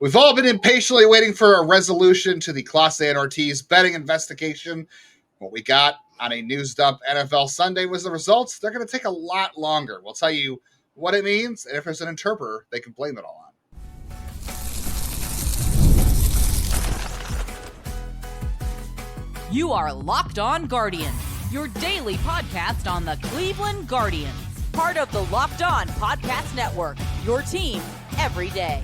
We've all been impatiently waiting for a resolution to the Clase and Ortiz betting investigation. What we got on a news dump NFL Sunday was the results. They're going to take a lot longer. We'll tell you what it means, and if there's an interpreter, they can blame it all on. You are Locked On Guardians, your daily podcast on the Cleveland Guardians. Part of the Locked On Podcast Network, your team every day.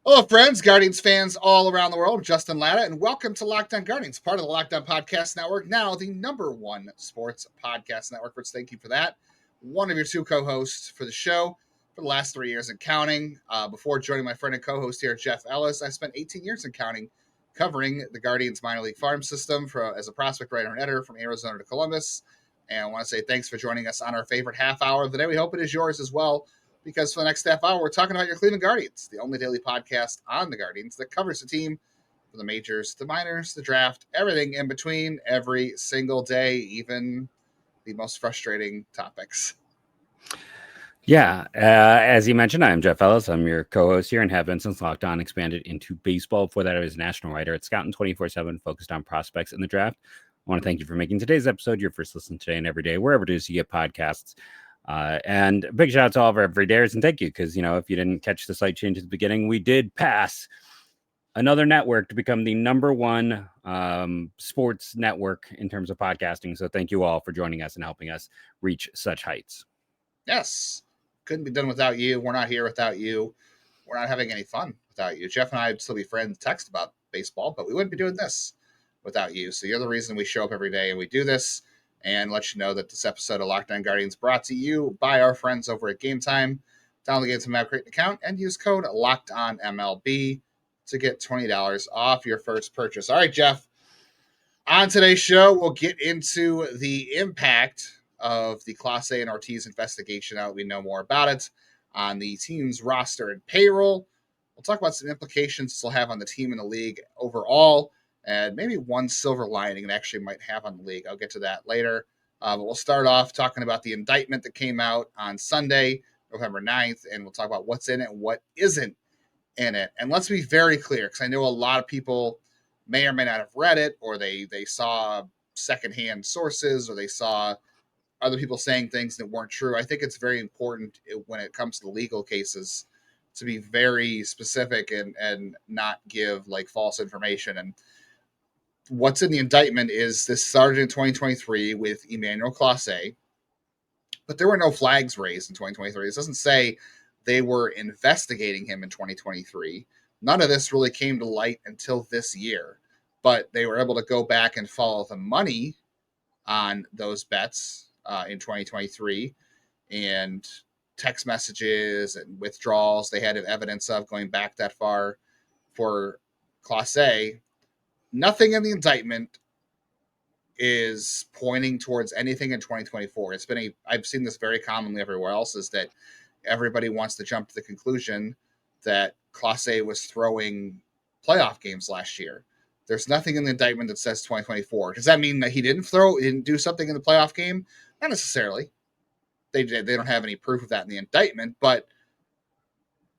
Hello, friends, Guardians fans all around the world. Justin Lada, and welcome to Locked On Guardians, part of the Locked On Podcast Network, now the #1 sports podcast network. Which, thank you for that. One of your two co-hosts for the show for the last 3 years and counting. Before joining my friend and co-host here, Jeff Ellis, I spent 18 years and counting covering the Guardians minor league farm system as a prospect writer and editor from Arizona to Columbus. And I want to say thanks for joining us on our favorite half hour of the day. We hope it is yours as well, because for the next half hour, we're talking about your Cleveland Guardians, the only daily podcast on the Guardians that covers the team from the majors, the minors, the draft, everything in between every single day, even the most frustrating topics. Yeah, as you mentioned, I'm Jeff Ellis. I'm your co-host here and have been since Locked On expanded into baseball. Before that, I was a national writer at Scouting 24/7, focused on prospects in the draft. I want to thank you for making today's episode your first listen today and every day, wherever it is you get podcasts. And a big shout out to all of our everydayers, and thank you, because, you know, if you didn't catch the slight change at the beginning, we did pass another network to become the #1 sports network in terms of podcasting. So thank you all for joining us and helping us reach such heights. Yes. Couldn't be done without you. We're not here without you. We're not having any fun without you. Jeff and I would still be friends, text about baseball, but we wouldn't be doing this without you. So you're the reason we show up every day and we do this, and let you know that this episode of Locked On Guardians brought to you by our friends over at Game Time. Download the Game Time app, create an account, and use code LOCKEDONMLB to get $20 off your first purchase. All right, Jeff. On today's show, we'll get into the impact of the Clase and Ortiz investigation now that we know more about it on the team's roster and payroll. We'll talk about some implications this will have on the team and the league overall, and maybe one silver lining it actually might have on the league. I'll get to that later. But we'll start off talking about the indictment that came out on Sunday, November 9th, and we'll talk about what's in it and what isn't in it. And let's be very clear, because I know a lot of people may or may not have read it, or they saw secondhand sources, or they saw other people saying things that weren't true. I think it's very important when it comes to legal cases to be very specific and not give like false information. And what's in the indictment is this started in 2023 with Emmanuel Clase, but there were no flags raised in 2023. This doesn't say they were investigating him in 2023. None of this really came to light until this year, but they were able to go back and follow the money on those bets in 2023, and text messages and withdrawals they had evidence of going back that far for Clase. Nothing in the indictment is pointing towards anything in 2024. I've seen this very commonly everywhere else, is that everybody wants to jump to the conclusion that Clase was throwing playoff games last year. There's nothing in the indictment that says 2024. Does that mean that he didn't do something in the playoff game? Not necessarily. They don't have any proof of that in the indictment, but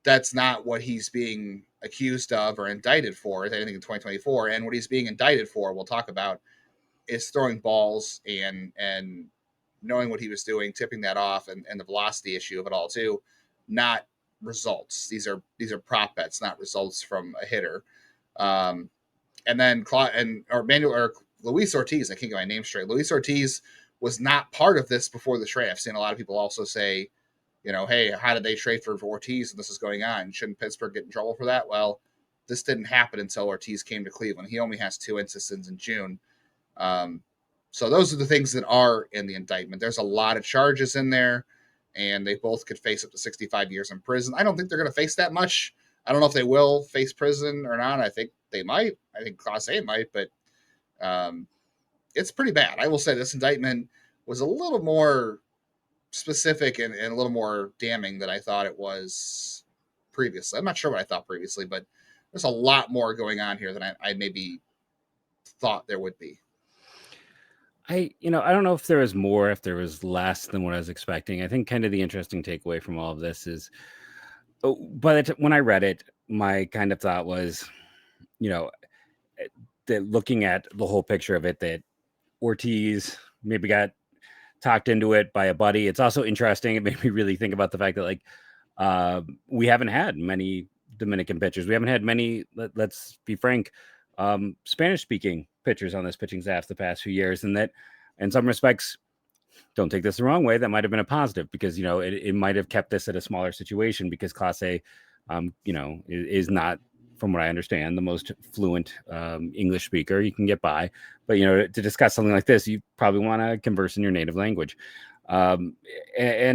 that's not what he's being accused of or indicted for, anything in 2024. And what he's being indicted for, we'll talk about, is throwing balls and knowing what he was doing, tipping that off, and the velocity issue of it all too, not results. These are prop bets, not results from a hitter. And then Luis Ortiz, I can't get my name straight. Luis Ortiz was not part of this before the trade. I've seen a lot of people also say, you know, hey, how did they trade for Ortiz and this is going on? Shouldn't Pittsburgh get in trouble for that? Well, this didn't happen until Ortiz came to Cleveland. He only has 2 instances in June. So those are the things that are in the indictment. There's a lot of charges in there, and they both could face up to 65 years in prison. I don't think they're going to face that much. I don't know if they will face prison or not. I think they might. I think Clase might, but it's pretty bad. I will say this indictment was a little more specific and a little more damning than I thought it was previously. I'm not sure what I thought previously, but there's a lot more going on here than I maybe thought there would be. I don't know if there was more, if there was less than what I was expecting. I think kind of the interesting takeaway from all of this is But when I read it, my kind of thought was, that looking at the whole picture of it, that Ortiz maybe got talked into it by a buddy. It's also interesting. It made me really think about the fact that we haven't had many Dominican pitchers. We haven't had many, let's be frank, Spanish speaking pitchers on this pitching staff the past few years. And that in some respects, don't take this the wrong way, that might have been a positive because, it might have kept this at a smaller situation because Clase, is not, from what I understand, the most fluent English speaker. You can get by, but to discuss something like this, you probably want to converse in your native language. And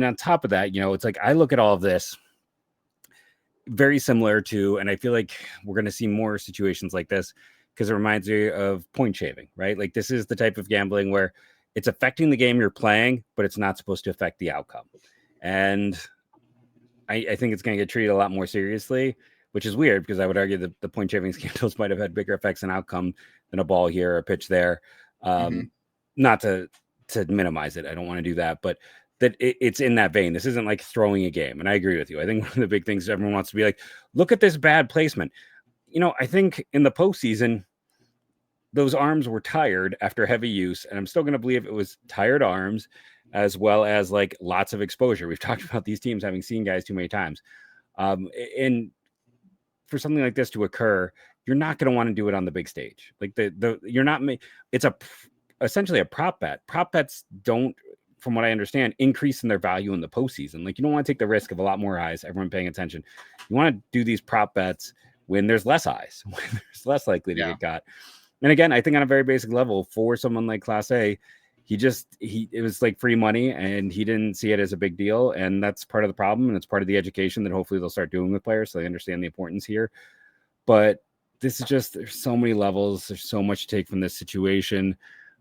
on top of that, it's like I look at all of this very similar to, and I feel like we're going to see more situations like this because it reminds me of point shaving, right? Like this is the type of gambling where it's affecting the game you're playing, but it's not supposed to affect the outcome. And I think it's going to get treated a lot more seriously, which is weird because I would argue that the point shaving scandals might have had bigger effects on outcome than a ball here or a pitch there. Not to minimize it. I don't want to do that, but that it's in that vein. This isn't like throwing a game. And I agree with you. I think one of the big things everyone wants to be like, look at this bad placement. I think in the postseason, those arms were tired after heavy use. And I'm still going to believe it was tired arms as well as like lots of exposure. We've talked about these teams having seen guys too many times. And for something like this to occur, you're not going to want to do it on the big stage. Like you're not, it's essentially a prop bet. Prop bets don't, from what I understand, increase in their value in the postseason. Like you don't want to take the risk of a lot more eyes, everyone paying attention. You want to do these prop bets when there's less eyes, when there's less likely to get got. And again, I think on a very basic level for someone like Clase, it was like free money and he didn't see it as a big deal. And that's part of the problem. And it's part of the education that hopefully they'll start doing with players so they understand the importance here. But this is just, there's so many levels. There's so much to take from this situation.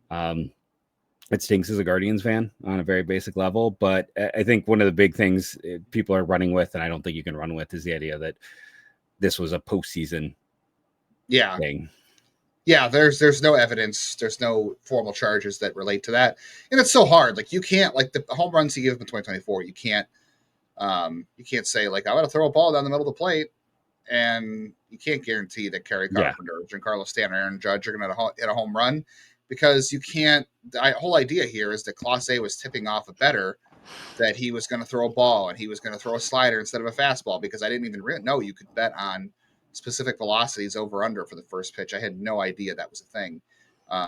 It stinks as a Guardians fan on a very basic level. But I think one of the big things people are running with, and I don't think you can run with, is the idea that this was a postseason thing. Yeah, there's no evidence, there's no formal charges that relate to that, and it's so hard. Like you can't, like the home runs he gave in 2024, you can't say like I'm gonna throw a ball down the middle of the plate, and you can't guarantee that Kerry Carpenter, Giancarlo Stanton, Aaron Judge are gonna hit a home run because you can't. The whole idea here is that Clase was tipping off a bettor that he was going to throw a ball and he was going to throw a slider instead of a fastball because I didn't even know you could bet on specific velocities over under for the first pitch. I had no idea that was a thing.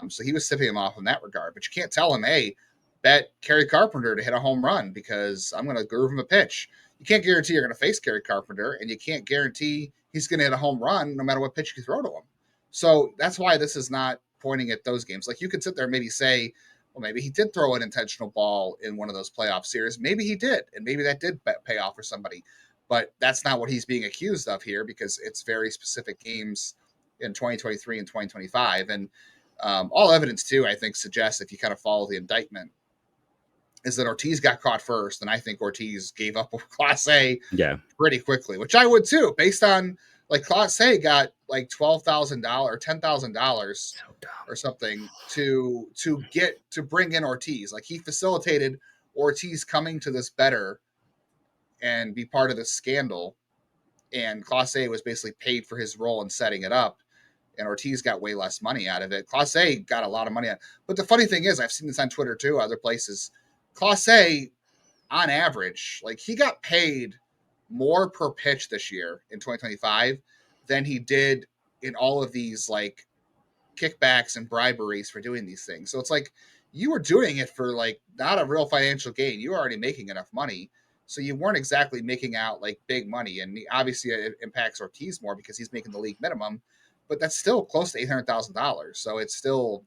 So he was tipping him off in that regard, but you can't tell him, hey, bet Kerry Carpenter to hit a home run because I'm going to groove him a pitch. You can't guarantee you're going to face Kerry Carpenter, and you can't guarantee he's going to hit a home run no matter what pitch you throw to him. So that's why this is not pointing at those games. Like you could sit there and maybe say, well, maybe he did throw an intentional ball in one of those playoff series. Maybe he did, and maybe that did pay off for somebody. But that's not what he's being accused of here because it's very specific games in 2023 and 2025. And all evidence, too, I think, suggests if you kind of follow the indictment, is that Ortiz got caught first. And I think Ortiz gave up Clase pretty quickly, which I would, too, based on like Clase got like $12,000 or $10,000 or something to bring in Ortiz. Like he facilitated Ortiz coming to this bettor and be part of this scandal. And Clase was basically paid for his role in setting it up. And Ortiz got way less money out of it. Clase got a lot of money out. But the funny thing is, I've seen this on Twitter too, other places. Clase, on average, like he got paid more per pitch this year in 2025 than he did in all of these like kickbacks and briberies for doing these things. So it's like you were doing it for like not a real financial gain. You were already making enough money. So you weren't exactly making out like big money. And obviously it impacts Ortiz more because he's making the league minimum, but that's still close to $800,000. So it's still,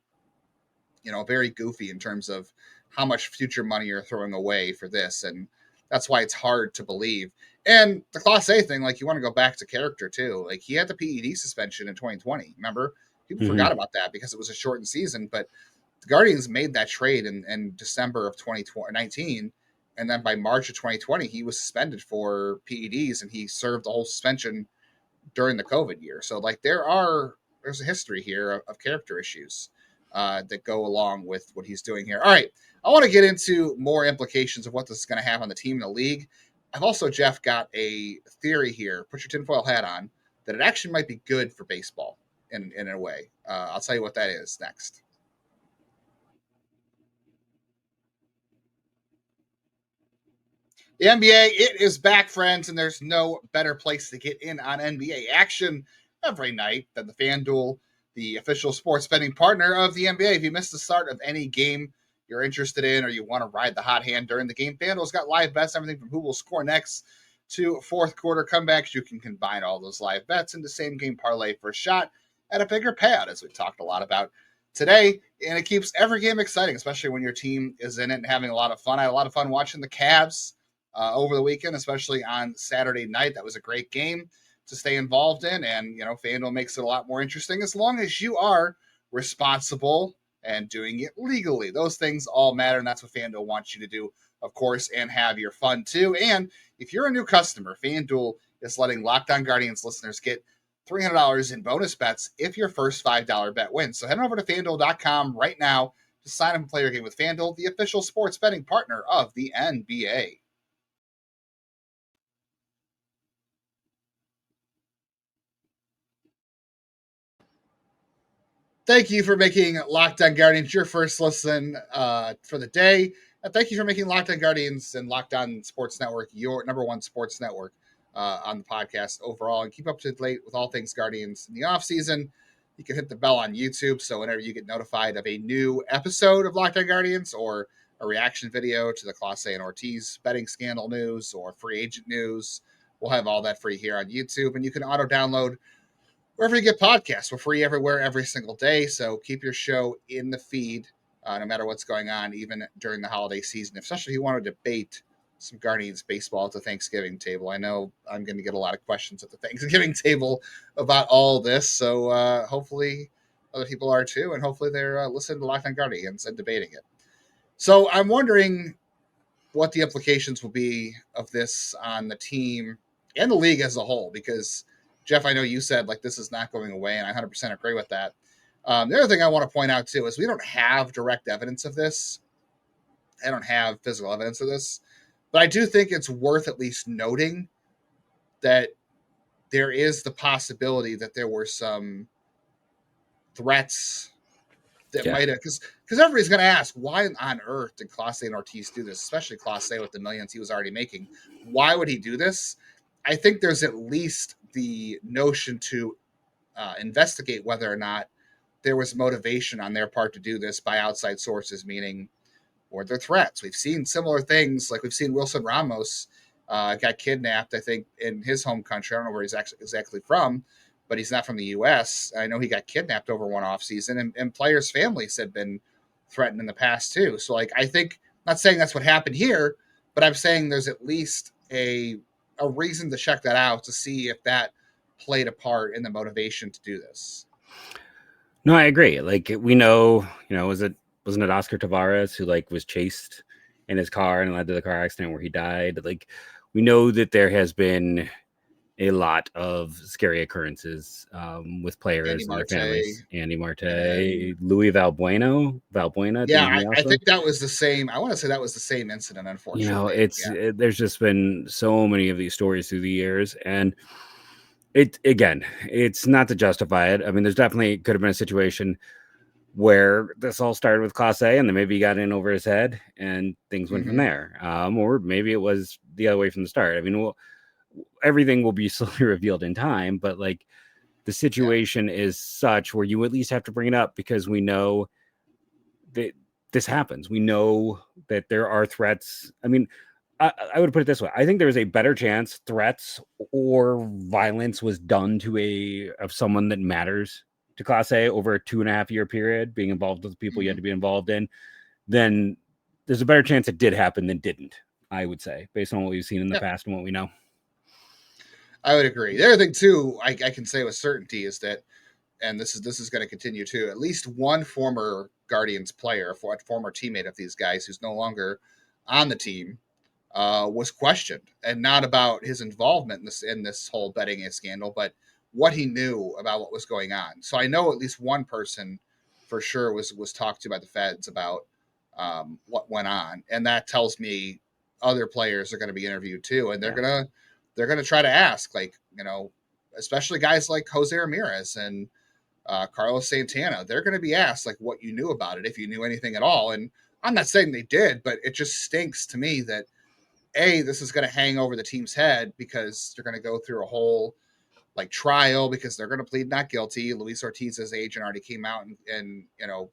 very goofy in terms of how much future money you're throwing away for this. And that's why it's hard to believe. And the Clase thing, like you want to go back to character too. Like he had the PED suspension in 2020. Remember? People forgot about that because it was a shortened season, but the Guardians made that trade in December of 2019. And then by March of 2020, he was suspended for PEDs and he served the whole suspension during the COVID year. So like there's a history here of character issues that go along with what he's doing here. All right. I want to get into more implications of what this is going to have on the team and the league. I've also, Jeff, got a theory here. Put your tinfoil hat on. That it actually might be good for baseball in a way. I'll tell you what that is next. The NBA, it is back, friends, and there's no better place to get in on NBA action every night than the FanDuel, the official sports betting partner of the NBA. If you missed the start of any game you're interested in or you want to ride the hot hand during the game, FanDuel's got live bets, everything from who will score next to fourth quarter comebacks. You can combine all those live bets into same game parlay for a shot at a bigger payout, as we talked a lot about today. And it keeps every game exciting, especially when your team is in it and having a lot of fun. I had a lot of fun watching the Cavs over the weekend, especially on Saturday night. That was a great game to stay involved in. And, FanDuel makes it a lot more interesting as long as you are responsible and doing it legally. Those things all matter. And that's what FanDuel wants you to do, of course, and have your fun too. And if you're a new customer, FanDuel is letting Locked On Guardians listeners get $300 in bonus bets if your first $5 bet wins. So head on over to FanDuel.com right now to sign up and play your game with FanDuel, the official sports betting partner of the NBA. Thank you for making Locked On Guardians your first listen for the day. And thank you for making Locked On Guardians and Locked On Sports Network your number one sports network on the podcast overall. And keep up to date with all things Guardians in the offseason. You can hit the bell on YouTube, so whenever you get notified of a new episode of Locked On Guardians or a reaction video to the Clase and Ortiz betting scandal news or free agent news, we'll have all that free here on YouTube. And you can auto-download wherever you get podcasts. We're free everywhere, every single day. So keep your show in the feed, no matter what's going on, even during the holiday season, especially if you want to debate some Guardians baseball at the Thanksgiving table. I know I'm going to get a lot of questions at the Thanksgiving table about all this. So hopefully other people are too. And hopefully they're listening to Locked On Guardians and debating it. So I'm wondering what the implications will be of this on the team and the league as a whole, because Jeff, I know you said like this is not going away, and I 100% agree with that. The other thing I want to point out too is we don't have direct evidence of this. I don't have physical evidence of this, but I do think it's worth at least noting that there is the possibility that there were some threats that might have, because everybody's going to ask, why on earth did Clase and Ortiz do this, especially Clase with the millions he was already making? Why would he do this? I think there's at least the notion to investigate whether or not there was motivation on their part to do this by outside sources, meaning were there threats? We've seen similar things, like we've seen Wilson Ramos got kidnapped, I think, in his home country. I don't know where he's exactly from, but he's not from the U.S. I know he got kidnapped over one offseason, and players' families have been threatened in the past too. So, like, I think, I'm not saying that's what happened here, but I'm saying there's at least a reason to check that out to see if that played a part in the motivation to do this. No, I agree. Like, we know, wasn't it Oscar Tavares who like was chased in his car and led to the car accident where he died? Like, we know that there has been a lot of scary occurrences with players and their families. Andy Marte, Louis Valbuena. Yeah, I think that was the same. I want to say that was the same incident, unfortunately. There's just been so many of these stories through the years, and it's not to justify it. I mean, there's definitely could have been a situation where this all started with Clase and then maybe he got in over his head and things went from there. Or maybe it was the other way from the start. I mean, everything will be slowly revealed in time, but like the situation is such where you at least have to bring it up because we know that this happens. We know that there are threats. I mean, I would put it this way. I think there is a better chance threats or violence was done to someone that matters to Clase over a 2.5 year period, being involved with the people you had to be involved in, then there's a better chance it did happen than didn't, I would say, based on what we've seen in the past and what we know. I would agree. The other thing too, I can say with certainty is that, and this is going to continue too, at least one former Guardians player, a former teammate of these guys who's no longer on the team, was questioned, and not about his involvement in this whole betting scandal, but what he knew about what was going on. So I know at least one person for sure was talked to by the feds about what went on, and that tells me other players are going to be interviewed too, and they're gonna try to ask, like, especially guys like Jose Ramirez and Carlos Santana. They're going to be asked like what you knew about it, if you knew anything at all. And I'm not saying they did, but it just stinks to me that this is going to hang over the team's head because they're going to go through a whole like trial because they're going to plead not guilty. Luis Ortiz's agent already came out and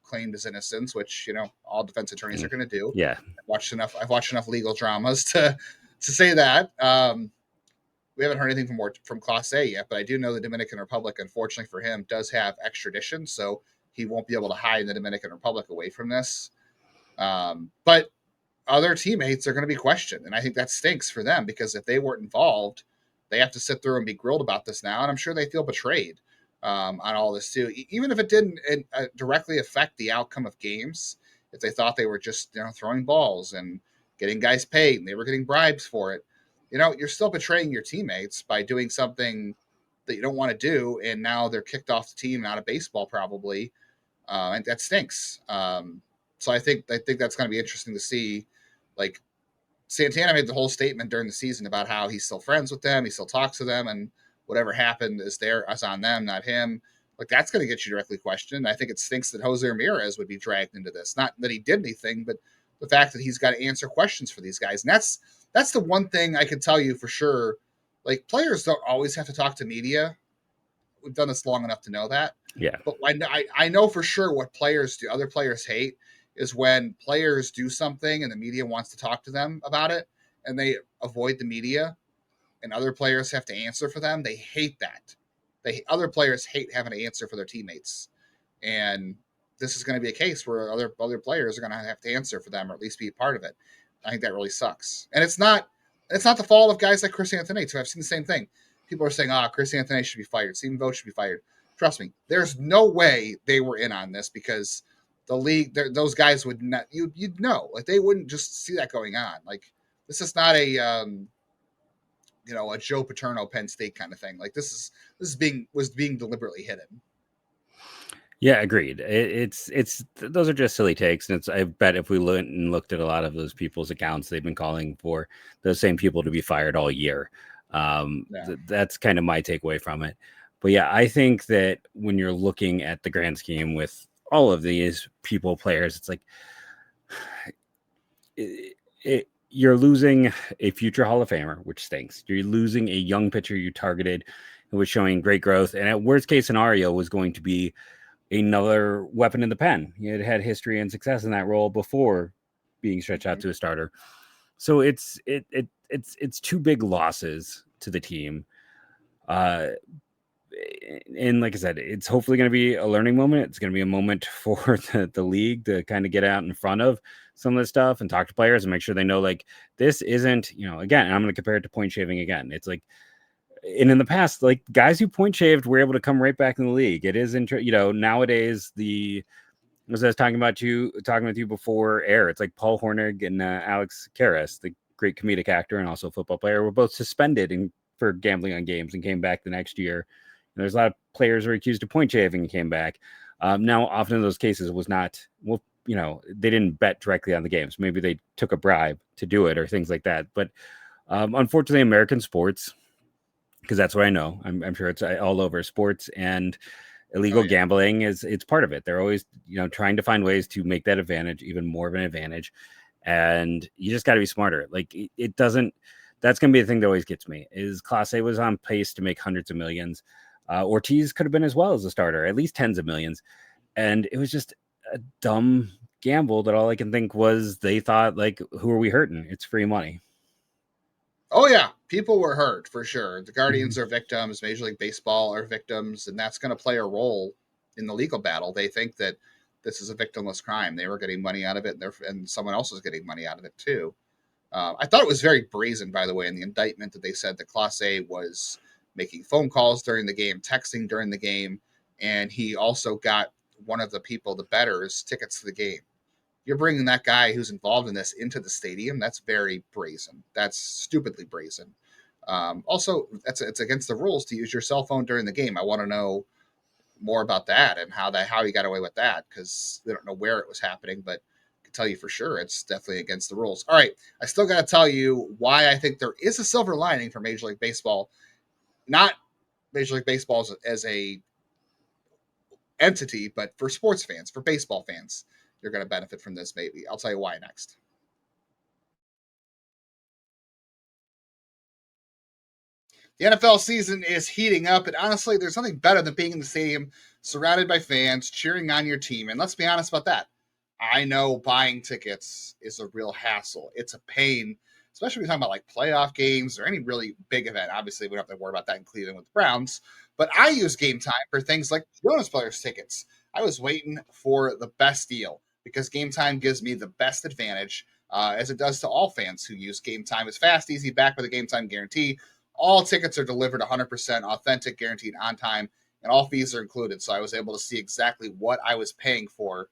claimed his innocence, which all defense attorneys are going to do. Yeah, I've watched enough legal dramas to say that. We haven't heard anything from Clase yet, but I do know the Dominican Republic, unfortunately for him, does have extradition, so he won't be able to hide in the Dominican Republic away from this. But other teammates are going to be questioned, and I think that stinks for them because if they weren't involved, they have to sit through and be grilled about this now, and I'm sure they feel betrayed on all this too. Even if it didn't directly affect the outcome of games, if they thought they were just throwing balls and getting guys paid and they were getting bribes for it, you're still betraying your teammates by doing something that you don't want to do, and now they're kicked off the team out of baseball probably, and that stinks. So I think that's going to be interesting to see. Like, Santana made the whole statement during the season about how he's still friends with them, he still talks to them, and whatever happened is on them, not him. Like, that's going to get you directly questioned. I think it stinks that Jose Ramirez would be dragged into this. Not that he did anything, but the fact that he's got to answer questions for these guys. And that's the one thing I can tell you for sure. Like, players don't always have to talk to media. We've done this long enough to know that. Yeah. But I know for sure what players do. Other players hate is when players do something and the media wants to talk to them about it and they avoid the media and other players have to answer for them. They hate that. Other players hate having to answer for their teammates. And this is going to be a case where other players are going to have to answer for them or at least be a part of it. I think that really sucks. And it's not the fault of guys like Chris Anthony. So I've seen the same thing. People are saying, Chris Anthony should be fired. Stephen Vogt should be fired. Trust me, there's no way they were in on this because the league, those guys would not, you'd know, like they wouldn't just see that going on. Like, this is not a, a Joe Paterno Penn State kind of thing. Like, this was being deliberately hidden. Yeah, agreed. It's those are just silly takes, and I bet if we looked at a lot of those people's accounts, they've been calling for those same people to be fired all year. That's kind of my takeaway from it. But yeah, I think that when you're looking at the grand scheme with all of these players, it's like you're losing a future Hall of Famer, which stinks. You're losing a young pitcher you targeted who was showing great growth, and at worst case scenario was going to be another weapon in the pen. He had history and success in that role before being stretched out to a starter. So it's two big losses to the team. And like I said, it's hopefully going to be a learning moment. It's going to be a moment for the league to kind of get out in front of some of this stuff and talk to players and make sure they know, like, this isn't, again, I'm going to compare it to point shaving again. It's like, and in the past, like, guys who point shaved were able to come right back in the league. It is, nowadays, as I was talking with you before air, it's like Paul Hornig and Alex Karras, the great comedic actor and also football player, were both suspended for gambling on games and came back the next year. And there's a lot of players who were accused of point shaving and came back. Now, often in those cases, it was not, they didn't bet directly on the games. Maybe they took a bribe to do it or things like that. But unfortunately, American sports, because that's what I know, I'm sure it's all over sports, and illegal gambling it's part of it. They're always, trying to find ways to make that advantage even more of an advantage. And you just got to be smarter. Like, it doesn't, that's going to be the thing that always gets me is Clase was on pace to make hundreds of millions. Ortiz could have been as well as a starter, at least tens of millions. And it was just a dumb gamble that all I can think was they thought, like, who are we hurting? It's free money. Oh, yeah. People were hurt for sure. The Guardians are victims. Major League Baseball are victims. And that's going to play a role in the legal battle. They think that this is a victimless crime. They were getting money out of it, and someone else was getting money out of it, too. I thought it was very brazen, by the way, in the indictment that they said that Clase was making phone calls during the game, texting during the game, and he also got one of the people, the bettors, tickets to the game. You're bringing that guy who's involved in this into the stadium. That's very brazen. That's stupidly brazen. Also, it's against the rules to use your cell phone during the game. I want to know more about that and how he got away with that, because we don't know where it was happening, but tell you for sure it's definitely against the rules. All right, I still got to tell you why I think there is a silver lining for Major League Baseball. Not Major League Baseball as a entity, but for sports fans, for baseball fans, you're going to benefit from this maybe. I'll tell you why next. The NFL season is heating up, and honestly, there's nothing better than being in the stadium surrounded by fans cheering on your team. And let's be honest about that. I know buying tickets is a real hassle. It's a pain, especially when you're talking about like playoff games or any really big event. Obviously, we don't have to worry about that in Cleveland with the Browns. But I use Game Time for things like Jonas Brothers tickets. I was waiting for the best deal because Game Time gives me the best advantage, as it does to all fans who use Game Time. It's fast, easy, back with a Game Time guarantee. All tickets are delivered 100% authentic, guaranteed on time, and all fees are included. So I was able to see exactly what I was paying for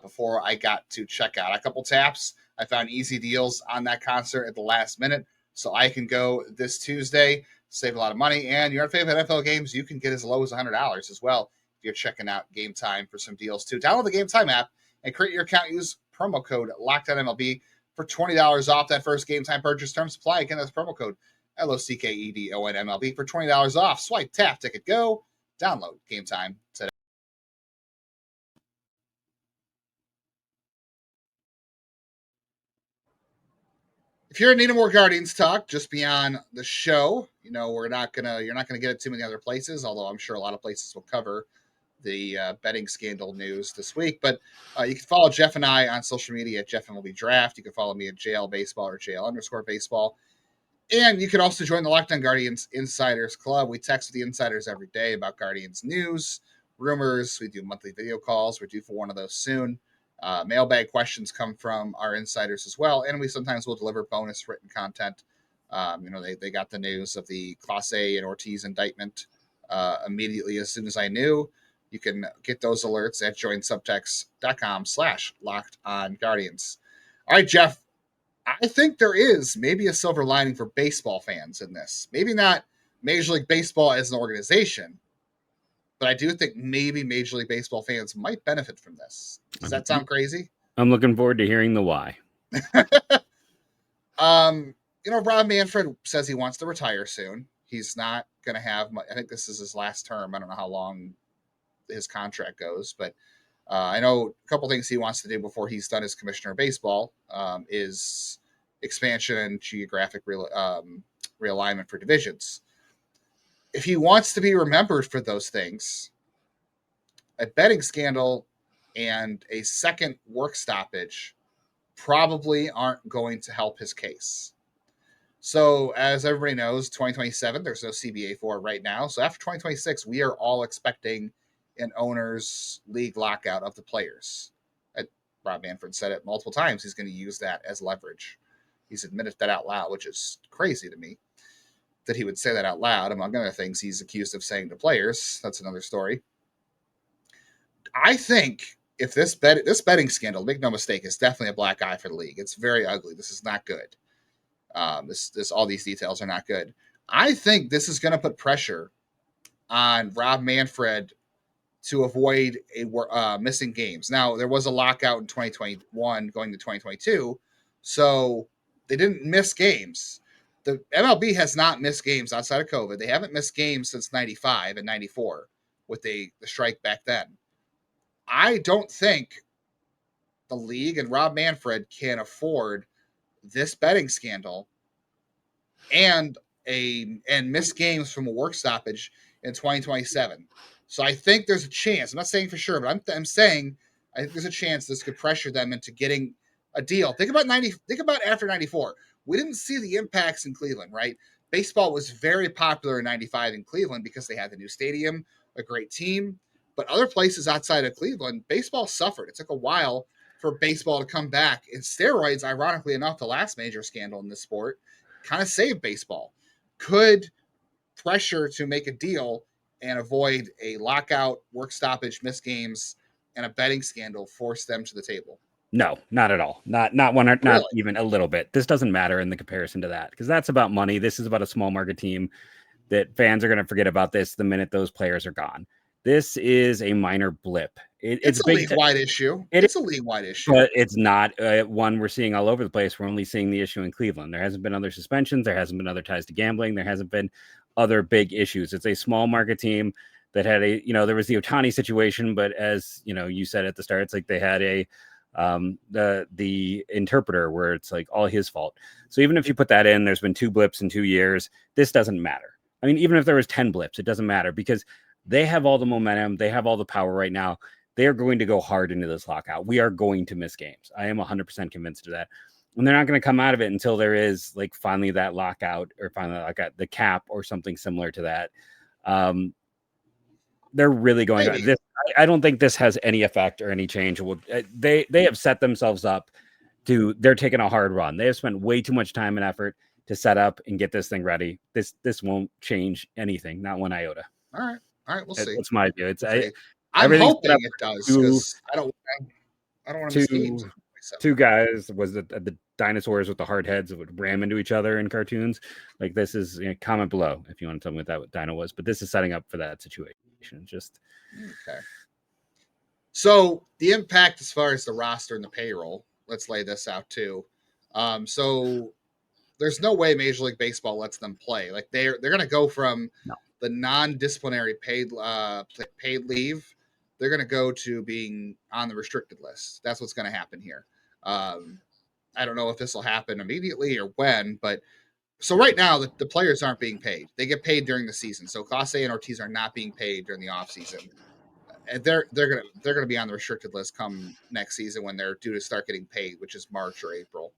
before I got to check out. A couple taps, I found easy deals on that concert at the last minute. So I can go this Tuesday, save a lot of money. And your favorite NFL games, you can get as low as $100 as well if you're checking out Game Time for some deals too. Download the Game Time app and create your account. Use promo code LOCKEDONMLB for $20 off that first Game Time purchase. Terms apply. Again, that's promo code LOCKEDONMLB for $20 off. Swipe, tap, ticket, go. Download Game Time today. If you're in need of more Guardians talk, just beyond the show, you're not gonna get it too many other places. Although I'm sure a lot of places will cover the betting scandal news this week. But you can follow Jeff and I on social media at Jeff MLB Draft. You can follow me at JL Baseball or JL_Baseball. And you can also join the Locked On Guardians Insiders Club. We text with the insiders every day about Guardians news, rumors. We do monthly video calls. We're due for one of those soon. Mailbag questions come from our insiders as well. And we sometimes will deliver bonus written content. They got the news of the Clase and Ortiz indictment immediately as soon as I knew. You can get those alerts at joinsubtext.com/LockedOnGuardians. All right, Jeff. I think there is maybe a silver lining for baseball fans in this. Maybe not Major League Baseball as an organization, but I do think maybe Major League Baseball fans might benefit from this. Does that sound crazy? I'm looking forward to hearing the why. Rob Manfred says he wants to retire soon. He's not going to have I think this is his last term. I don't know how long his contract goes, but I know a couple things he wants to do before he's done as commissioner of baseball is expansion and geographic realignment for divisions. If he wants to be remembered for those things, a betting scandal and a second work stoppage probably aren't going to help his case. So as everybody knows, 2027, there's no CBA for it right now. So after 2026, we are all expecting an owner's league lockout of the players. Rob Manfred said it multiple times. He's going to use that as leverage. He's admitted that out loud, which is crazy to me that he would say that out loud. Among other things, he's accused of saying to players. That's another story. I think if this betting scandal, make no mistake, is definitely a black eye for the league. It's very ugly. This is not good. All these details are not good. I think this is going to put pressure on Rob Manfred to avoid missing games. Now, there was a lockout in 2021 going to 2022, so they didn't miss games. The MLB has not missed games outside of COVID. They haven't missed games since 95 and 94 with the strike back then. I don't think the league and Rob Manfred can afford this betting scandal and missed games from a work stoppage in 2027. So I think there's a chance. I'm not saying for sure, but I'm saying I think there's a chance this could pressure them into getting a deal. Think about after 94. We didn't see the impacts in Cleveland, right? Baseball was very popular in 95 in Cleveland because they had the new stadium, a great team. But other places outside of Cleveland, baseball suffered. It took a while for baseball to come back. And steroids, ironically enough, the last major scandal in this sport, kind of saved baseball. Could pressure to make a deal and avoid a lockout, work stoppage, missed games, and a betting scandal force them to the table? No, not at all. Not even a little bit. This doesn't matter in the comparison to that because that's about money. This is about a small market team that fans are going to forget about this the minute those players are gone. This is a minor blip It's a league-wide issue. It's a league-wide issue. But it's not one we're seeing all over the place. We're only seeing the issue in Cleveland. There hasn't been other suspensions. There hasn't been other ties to gambling. There hasn't been other big issues. It's a small market team that had there was the Ohtani situation, but as you said at the start, it's like they had the interpreter where it's like all his fault. So even if you put that in, there's been 2 blips in 2 years. This doesn't matter. I mean, even if there was 10 blips, it doesn't matter because they have all the momentum. They have all the power right now. They are going to go hard into this lockout. We are going to miss games. I am 100% convinced of that. And they're not going to come out of it until there is like finally that lockout or finally the cap or something similar to that. They're really going to this. I don't think this has any effect or any change. They have set themselves up they're taking a hard run. They have spent way too much time and effort to set up and get this thing ready. This won't change anything, not one iota. All right, we'll see. That's my view. I'm hoping it does because I don't want to miss games. 2 guys was the dinosaurs with the hard heads that would ram into each other in cartoons. Like this is comment below if you want to tell me what dino was, but this is setting up for that situation. Just okay. So the impact as far as the roster and the payroll, let's lay this out too. So there's no way Major League Baseball lets them play. Like they're going to go from the non-disciplinary paid leave. They're going to go to being on the restricted list. That's what's going to happen here. I don't know if this will happen immediately or when, but so right now the players aren't being paid. They get paid during the season. So Clase and Ortiz are not being paid during the off season. And they're gonna be on the restricted list come next season when they're due to start getting paid, which is March or April.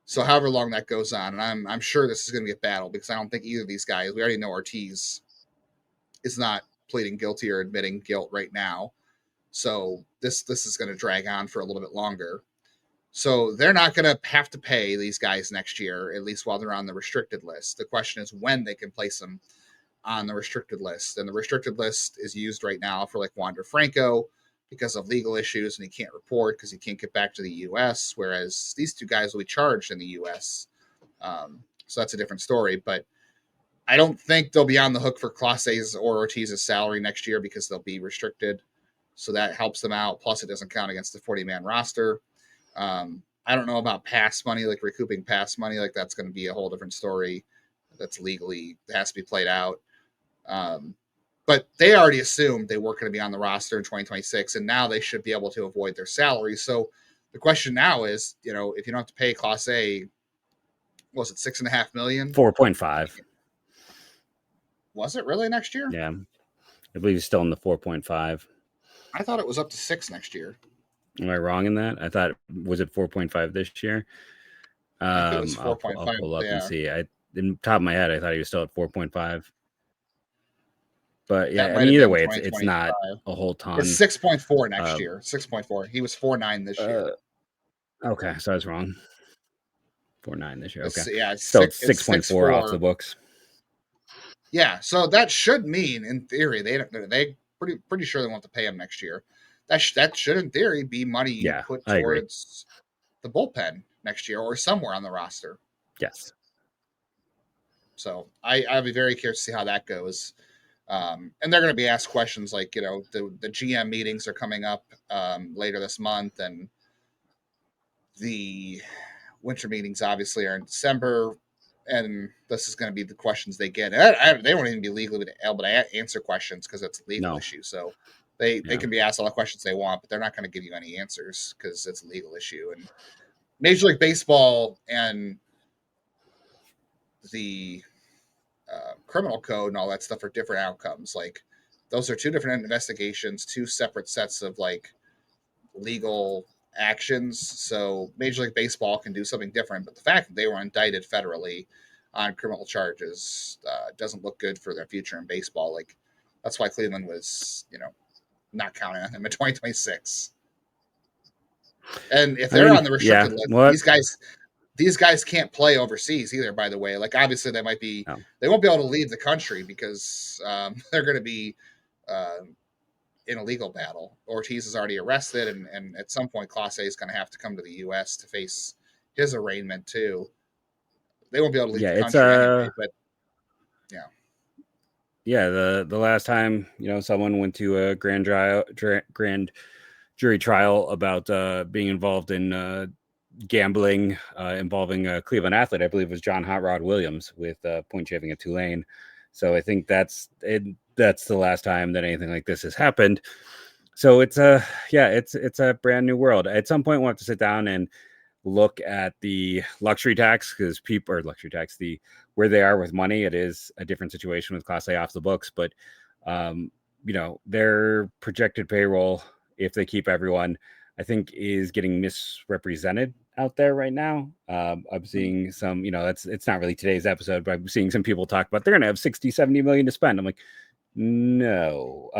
So however long that goes on, and I'm sure this is going to be a battle because I don't think either of these guys. We already know Ortiz is not pleading guilty or admitting guilt right now, so this is going to drag on for a little bit longer. So they're not going to have to pay these guys next year, at least while they're on the restricted list. The question is when they can place them on the restricted list, and the restricted list is used right now for like Wander Franco because of legal issues, and he can't report because he can't get back to the U.S., whereas these 2 guys will be charged in the U.S. So that's a different story, but I don't think they'll be on the hook for Clase's or Ortiz's salary next year because they'll be restricted. So that helps them out. Plus, it doesn't count against the 40-man roster. I don't know about past money, like recouping past money. Like that's going to be a whole different story. That's legally has to be played out. But they already assumed they weren't going to be on the roster in 2026, and now they should be able to avoid their salary. So the question now is, if you don't have to pay Clase, what was it, $6.5 million? 4.5. Was it really next year? Yeah, I believe he's still in the 4.5. I thought it was up to 6 next year. Am I wrong in that? I thought was it 4.5 this year? I think it was 4.5. I'll pull up and see. In the top of my head, I thought he was still at 4.5. But yeah, I mean, either way, it's not a whole ton. It's 6.4 next year. 6.4. He was 4.9 this year. Okay, so I was wrong. 4.9 this year. Okay, it's 6.4 off the books. Yeah, so that should mean, in theory, they pretty sure they won't have to pay him next year. That should, in theory, be money you put towards the bullpen next year or somewhere on the roster. Yes. So I'll be very curious to see how that goes. And they're going to be asked questions like, the GM meetings are coming up later this month, and the winter meetings obviously are in December, and this is going to be the questions they get. They won't even be legally able to answer questions because it's a legal issue. So they can be asked all the questions they want, but they're not going to give you any answers because it's a legal issue. And Major League Baseball and the criminal code and all that stuff are different outcomes. Like those are 2 different investigations, 2 separate sets of like legal actions. So Major League Baseball can do something different, but the fact that they were indicted federally on criminal charges doesn't look good for their future in baseball. Like that's why Cleveland was, not counting on them in 2026. And if they're on the restricted list, these guys can't play overseas either, by the way. Like, obviously, they won't be able to leave the country because they're going to be in a legal battle. Ortiz is already arrested, and at some point, Clase is going to have to come to the U.S. to face his arraignment, too. They won't be able to leave the country anyway, but, yeah. Yeah, the last time someone went to a grand jury trial about being involved in gambling involving a Cleveland athlete, I believe it was John Hot Rod Williams with point shaving at Tulane. So I think that's the last time that anything like this has happened. So it's a brand new world. At some point, we'll have to sit down and look at the luxury tax, because people are luxury tax, where they are with money. It is a different situation with Clase off the books, but their projected payroll, if they keep everyone, I think is getting misrepresented out there right now. I'm seeing some, it's not really today's episode, but I'm seeing some people talk about they're going to have 60-70 million to spend. I'm like, no.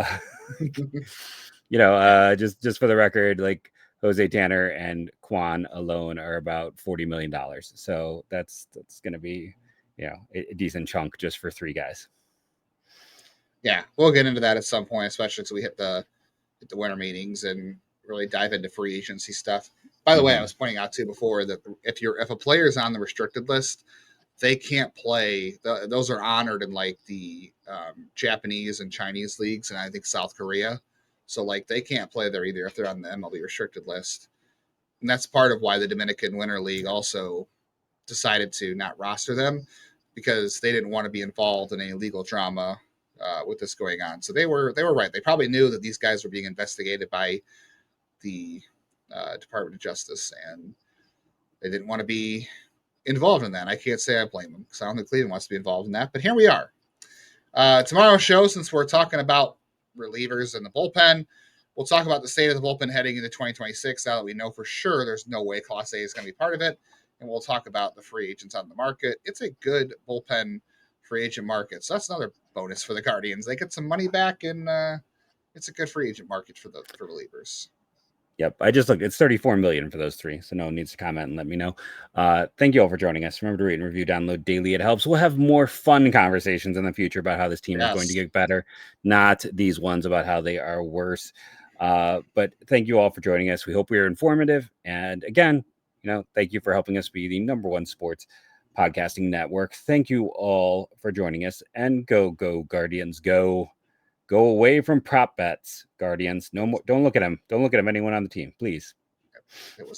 Just for the record, like Jose Tanner and Quan alone are about $40 million. So that's going to be, a decent chunk just for three guys. Yeah, we'll get into that at some point, especially as we hit the winter meetings and really dive into free agency stuff. By the way, I was pointing out too before that if a player is on the restricted list, they can't play. Those are honored in like the Japanese and Chinese leagues, and I think South Korea. So like they can't play there either if they're on the MLB restricted list. And that's part of why the Dominican Winter League also decided to not roster them, because they didn't want to be involved in any legal drama with this going on. So they were right. They probably knew that these guys were being investigated by the Department of Justice, and they didn't want to be involved in that. I can't say I blame them, because I don't think Cleveland wants to be involved in that. But here we are. Tomorrow's show, since we're talking about relievers and the bullpen, we'll talk about the state of the bullpen heading into 2026. Now that we know for sure there's no way Clase is going to be part of it, and we'll talk about the free agents on the market. It's a good bullpen free agent market, so that's another bonus for the Guardians. They get some money back, and it's a good free agent market for relievers. Yep, I just looked. It's 34 million for those three. So no one needs to comment and let me know. Thank you all for joining us. Remember to rate and review, download daily. It helps. We'll have more fun conversations in the future about how this team is going to get better, not these ones about how they are worse. But thank you all for joining us. We hope we are informative. And again, thank you for helping us be the #1 sports podcasting network. Thank you all for joining us, and go Guardians, go. Go away from prop bets, Guardians. No more. Don't look at him. Don't look at him. Anyone on the team, please. It was